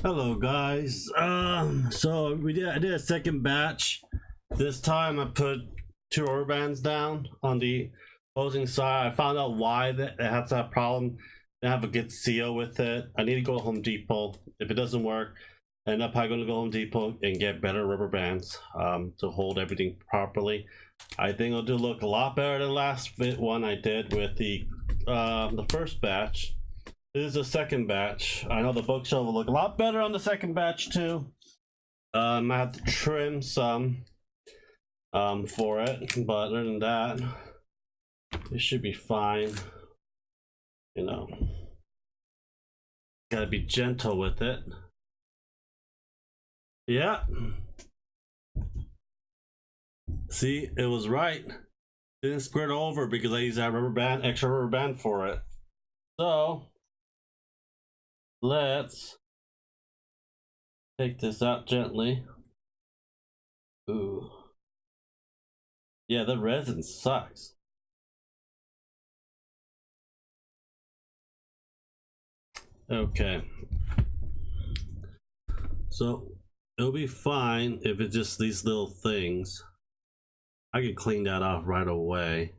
Hello guys. I did a second batch. This time I put two rubber bands down on the opposing side. I found out why it has that problem. They have a good seal with it. I need to go to Home Depot. If it doesn't work, I end up probably going to go to Home Depot and get better rubber bands to hold everything properly. I think it'll look a lot better than the last one I did with the first batch. This is the second batch. I know the bookshelf will look a lot better on the second batch too. I have to trim some for it, but other than that, it should be fine. You know, gotta be gentle with it. Yeah. See, it was right. Didn't squirt over because I used that extra rubber band for it. So let's take this out gently. Ooh. Yeah, the resin sucks. Okay. So it'll be fine if it's just these little things. I can clean that off right away.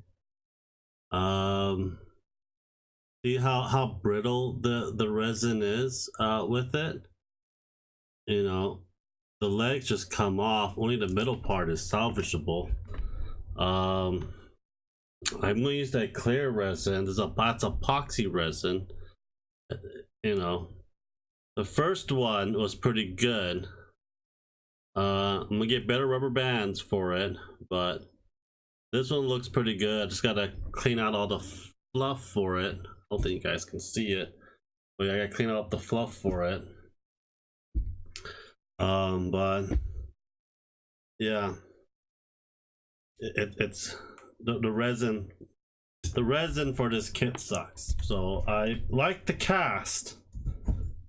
See how brittle the resin is with it? You know, the legs just come off. Only the middle part is salvageable. I'm gonna use that clear resin. That's epoxy resin. You know, the first one was pretty good. I'm gonna get better rubber bands for it, but this one looks pretty good. I just gotta clean out all the fluff for it. I don't think you guys can see it, but I gotta clean out the fluff for it. But yeah, it's the resin. The resin for this kit sucks. So I like the cast,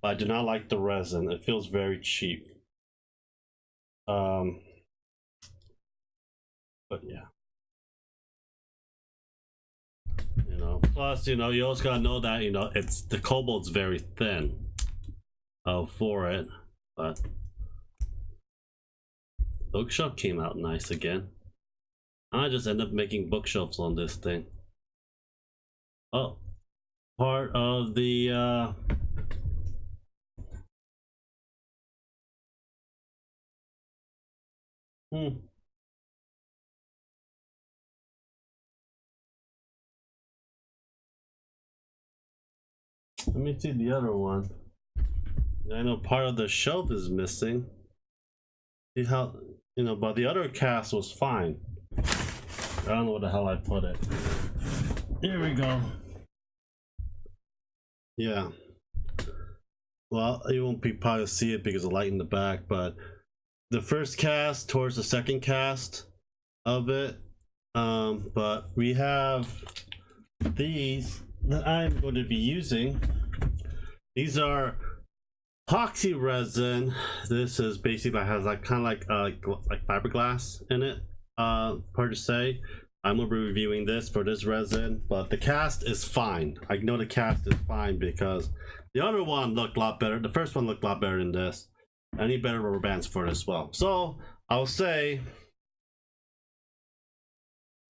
but I do not like the resin. It feels very cheap. But yeah. You know, plus, you know, you also gotta know that, you know, it's the cobalt's very thin for it, but bookshelf came out nice again. I just end up making bookshelves on this thing. Oh, part of the let me see the other one. I know part of the shelf is missing. See how, you know, but the other cast was fine. I don't know where the hell I put it. Here we go. Yeah. Well, you won't probably see it because of light in the back, but the first cast towards the second cast of it. But we have these that I'm going to be using. These are epoxy resin. This is basically has like kind of like fiberglass in it. Hard to say. I'm gonna be reviewing this for this resin, but the cast is fine. I know the cast is fine because the other one looked a lot better. The first one looked a lot better than this. I need better rubber bands for it as well. So I'll say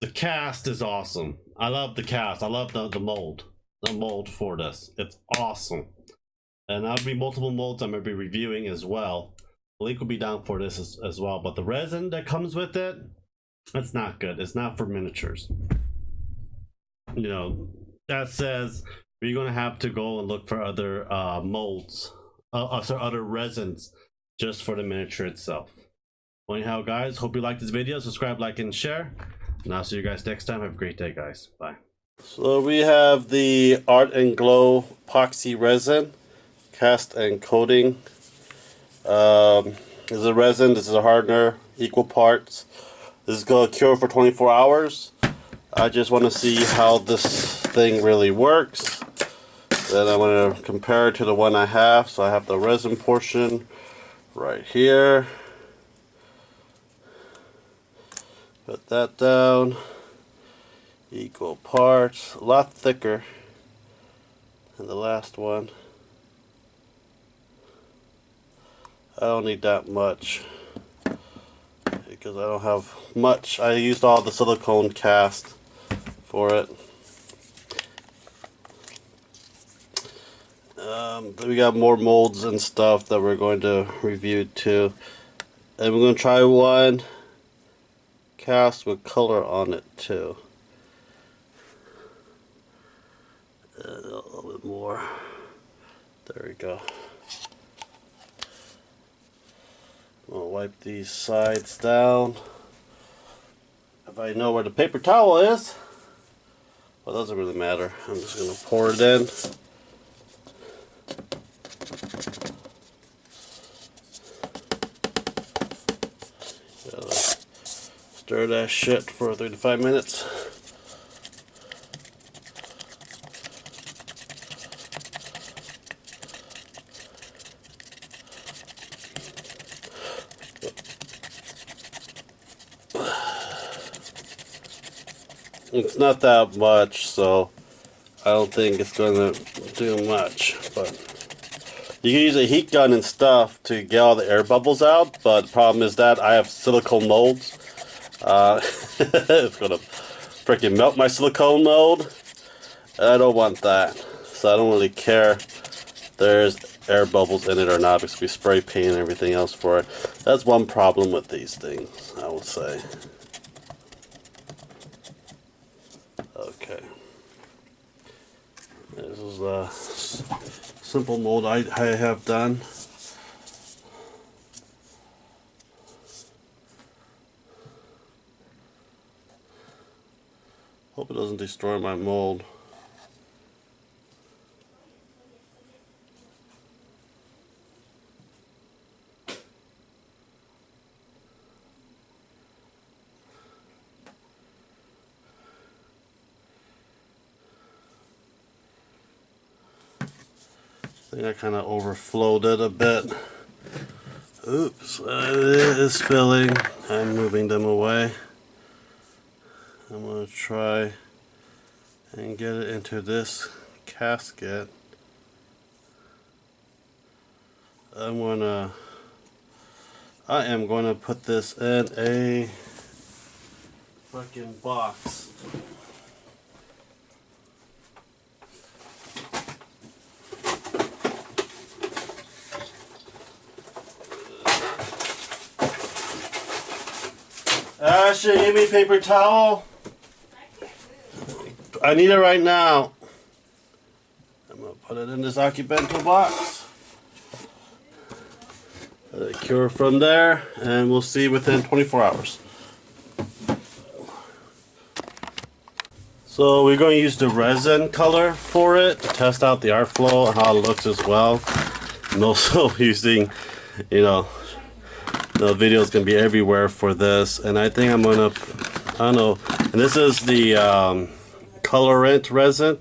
the cast is awesome. I love the cast. I love the mold. The mold for this. It's awesome. And there'll be multiple molds I'm gonna be reviewing as well. The link will be down for this as well. But the resin that comes with it, that's not good. It's not for miniatures. You know, that says you're gonna have to go and look for other molds, other resins, just for the miniature itself. Anyhow, guys, hope you liked this video. Subscribe, like, and share. And I'll see you guys next time. Have a great day, guys. Bye. So we have the Art and Glow epoxy resin, cast and coating. This is a resin. This is a hardener, equal parts. This is going to cure for 24 hours. I just want to see how this thing really works. Then I'm going to compare it to the one I have. So I have the resin portion right here. Put that down. Equal parts. A lot thicker than the last one. don't need that much because I don't have much. I used all the silicone cast for it. Then we got more molds and stuff that we're going to review too. And we're going to try one cast with color on it too. A little bit more. There we go. I'll wipe these sides down. If I know where the paper towel is, well, it doesn't really matter. I'm just going to pour it in. Gotta stir that shit for 3 to 5 minutes. It's not that much, so I don't think it's going to do much. But you can use a heat gun and stuff to get all the air bubbles out, but the problem is that I have silicone molds. It's going to freaking melt my silicone mold. I don't want that, so I don't really care if there's air bubbles in it or not, because we spray paint and everything else for it. That's one problem with these things, I would say. Okay, this is a simple mold I have done. Hope it doesn't destroy my mold. I think I kind of overflowed it a bit. Oops, it is spilling. I'm moving them away. I'm going to try and get it into this casket. I am going to put this in a fucking box. Ashley, give me a paper towel. I need it right now. I'm going to put it in this Occidental box. Let it cure from there, and we'll see within 24 hours. So we're going to use the resin color for it to test out the airflow and how it looks as well. I'm also using, the video is going to be everywhere for this, and I think I'm going to, I don't know, and this is the colorant resin.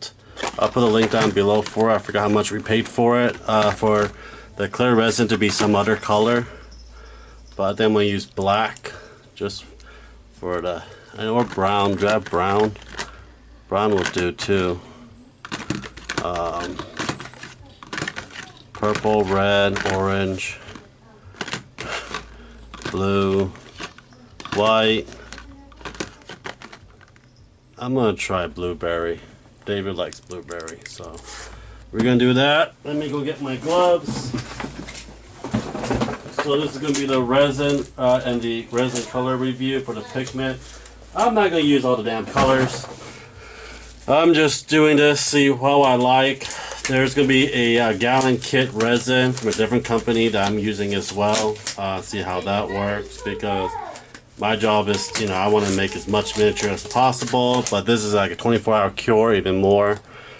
I'll put a link down below for it. I forgot how much we paid for it, for the clear resin to be some other color, but then we use black just for the, or brown. Do I have brown? Brown will do too. Purple, red, orange, blue, white. I'm gonna try blueberry. David likes blueberry, so we're gonna do that. Let me go get my gloves. So this is gonna be the resin and the resin color review for the pigment. I'm not gonna use all the damn colors. I'm just doing this, see how I like. There's gonna be a gallon kit resin from a different company that I'm using as well. See how that works, because my job is, I want to make as much miniature as possible, but this is like a 24-hour cure, even more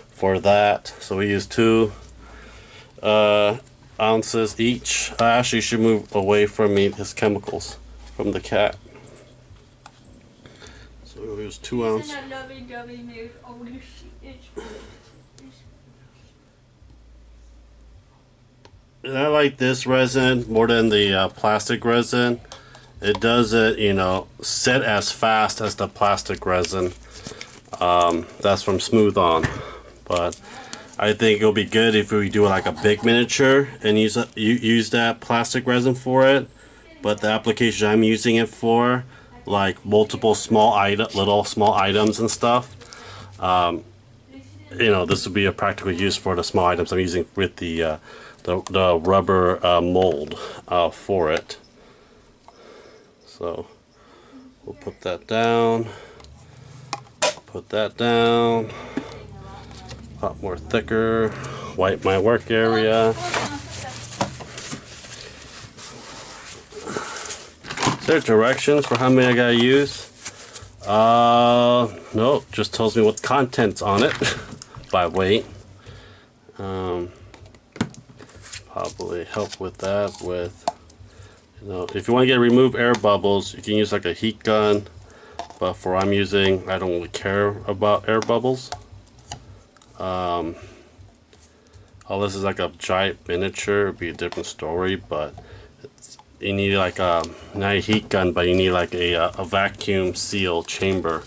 for that. So we use 2 ounces each. I actually should move away from me, his chemicals, from the cat. So we'll use 2 ounces. And I like this resin more than the plastic resin. It doesn't, set as fast as the plastic resin. That's from Smooth On. But I think it'll be good if we do like a big miniature and use that plastic resin for it. But the application I'm using it for, like multiple little small items and stuff, you know, this would be a practical use for the small items I'm using with the rubber mold for it. So we'll put that down. Put that down. Pot more thicker. Wipe my work area. Is there directions for how many I gotta use? No, just tells me what content's on it by weight. Probably help with that with, you know, if you want to remove air bubbles, you can use like a heat gun, but for what I'm using, I don't really care about air bubbles. Unless it's like a giant miniature, it'd be a different story, but you need like not a heat gun, but you need like a vacuum seal chamber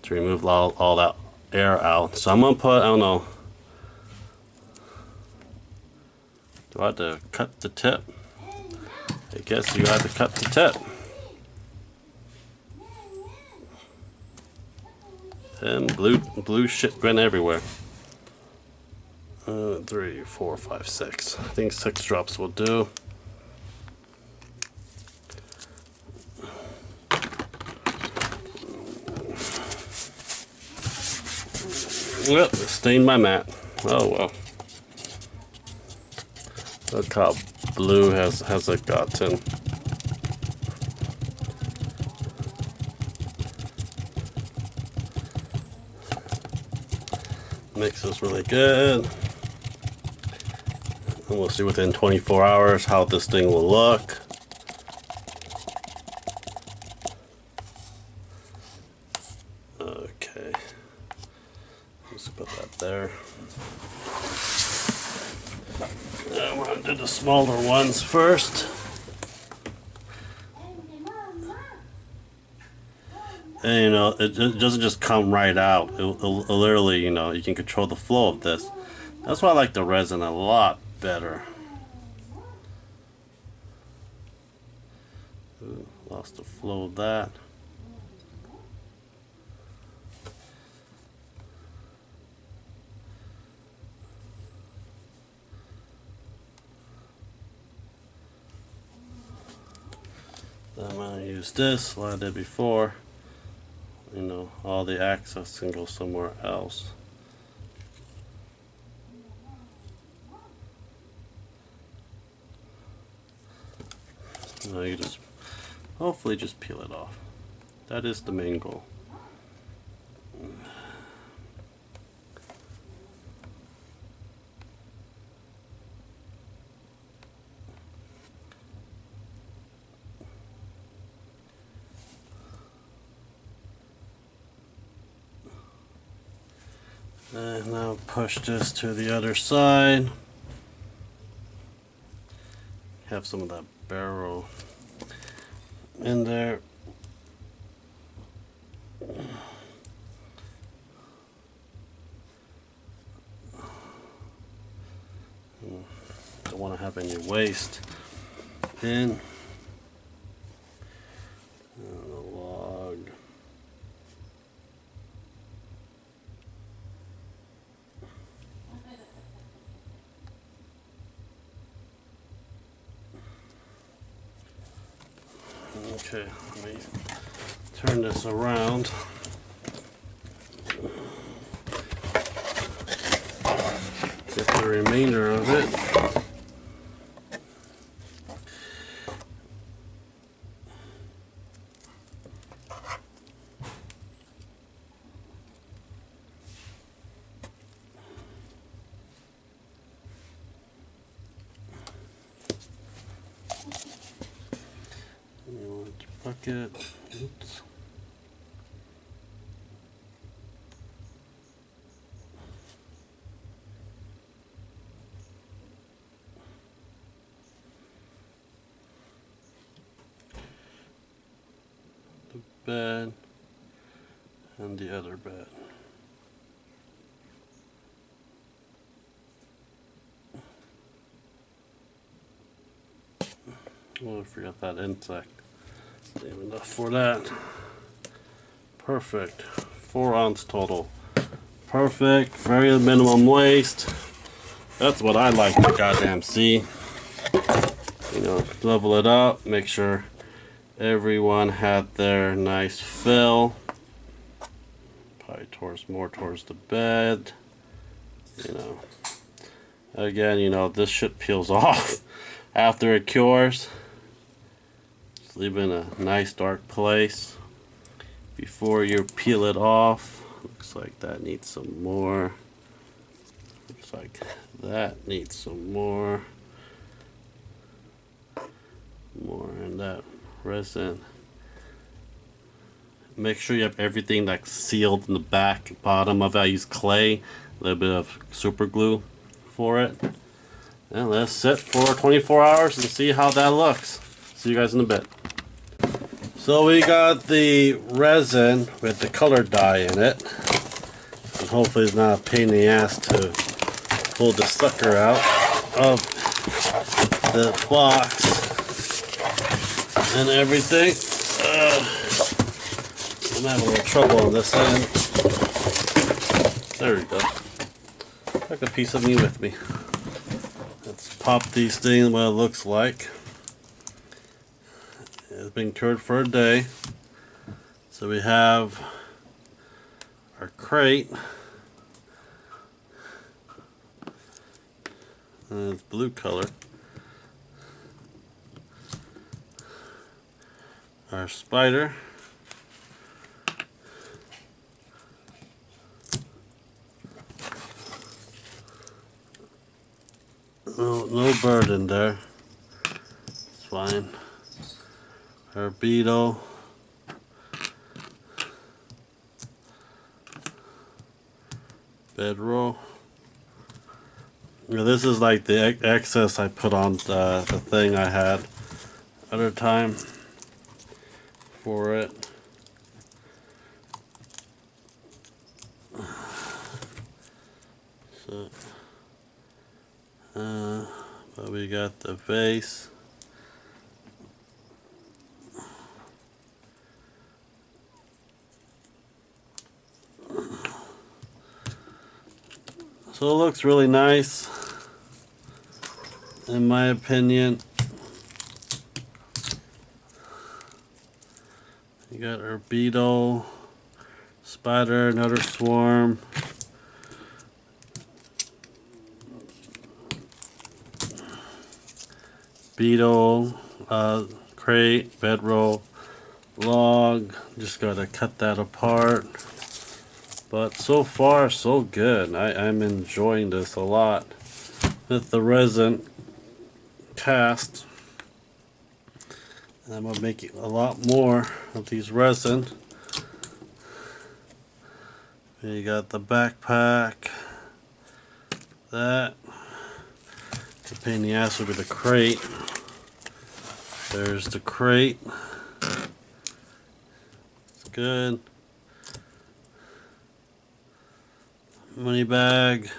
to remove all that air out. So I'm gonna put, I don't know, do I have to cut the tip? I guess you have to cut the tip. And blue shit went everywhere. 3, 4, 5, 6. I think 6 drops will do. Yep, stained my mat. Oh well. Look how blue has it gotten. Mixes really good. And we'll see within 24 hours how this thing will look. Okay. Let's put that there. And we're going to do the smaller ones first. And you know, it doesn't just come right out. It'll literally, you know, you can control the flow of this. That's why I like the resin a lot better. Ooh, lost the flow of that. Then I'm going to use this like I did before. You know, all the access can go somewhere else. Now you just hopefully just peel it off. That is the main goal. And now push this to the other side. Have some of that barrel in there. Don't want to have any waste in the log. Okay, let me turn this around. Get the remainder of it. Bucket. Oops. The bed and the other bed. Oh, I forgot that insect. Save enough for that. Perfect. 4 ounce total. Perfect. Very minimum waste. That's what I like to goddamn see. You know, level it up. Make sure everyone had their nice fill. Probably more towards the bed. You know. Again, you know, this shit peels off after it cures. Just leave it in a nice dark place before you peel it off. Looks like that needs some more. Looks like that needs some more. More in that resin. Make sure you have everything like sealed in the back, bottom of it. I use clay, a little bit of super glue for it. And let's sit for 24 hours and see how that looks. See you guys in a bit. So we got the resin with the color dye in it. And hopefully it's not a pain in the ass to pull the sucker out of the box and everything. I'm having a little trouble on this end. There we go. Take a piece of me with me. Let's pop these things, what it looks like. It's been cured for a day. So we have our crate. And it's blue color. Our spider. No bird in there. It's fine. Our beetle. Bedroll. Now this is like the excess I put on the thing I had other time for it. So, but we got the vase. So it looks really nice, in my opinion. You got our beetle, spider, another swarm. Beetle, crate, bedroll, log. Just gotta cut that apart. But so far, so good. I'm enjoying this a lot. With the resin cast, I'm gonna make a lot more of these resin. You got the backpack. That. The pain in the ass would be the crate. There's the crate. It's good. Money bag.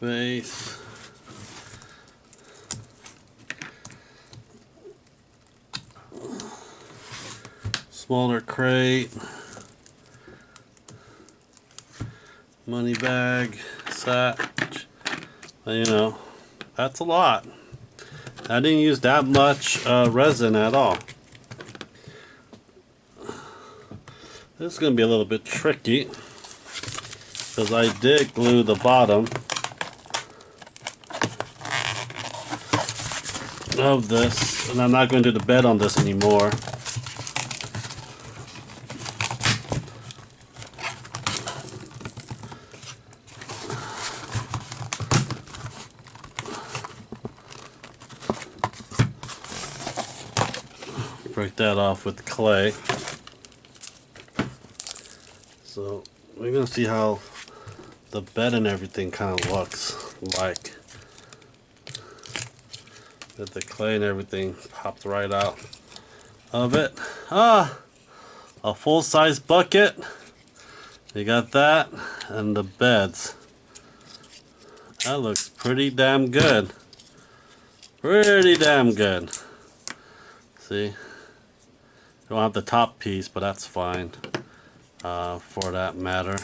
Base. Smaller crate. Money bag. Satch. You know, that's a lot. I didn't use that much resin at all. This is going to be a little bit tricky because I did glue the bottom of this, and I'm not going to do the bed on this anymore. Break that off with clay. So we're gonna see how the bed and everything kind of looks like. That the clay and everything popped right out of it. A a full-size bucket. You got that and the beds. That looks pretty damn good. Pretty damn good. See? Don't have the top piece, but that's fine for that matter.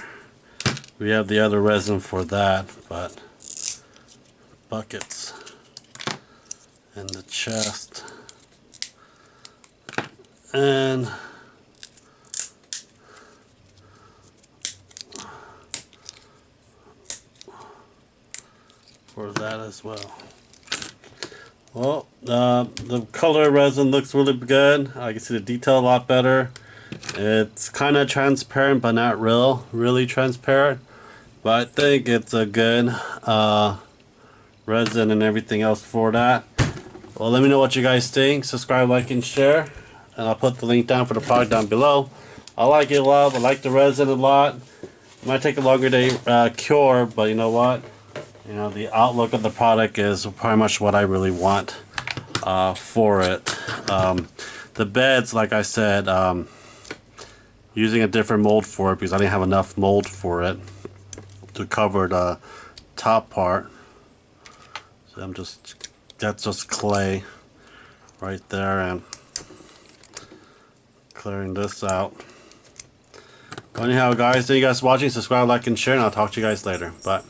We have the other resin for that, but buckets and the chest and for that as well. Well, the color resin looks really good. I can see the detail a lot better. It's kind of transparent, but not really transparent. But I think it's a good resin and everything else for that. Well, let me know what you guys think. Subscribe, like, and share. And I'll put the link down for the product down below. I like it a lot. I like the resin a lot. It might take a longer to cure, but you know what? You know, the outlook of the product is pretty much what I really want for it. The beds, like I said, using a different mold for it because I didn't have enough mold for it to cover the top part. So that's just clay right there, and clearing this out. Anyhow, guys, thank you guys for watching. Subscribe, like, and share, and I'll talk to you guys later. Bye.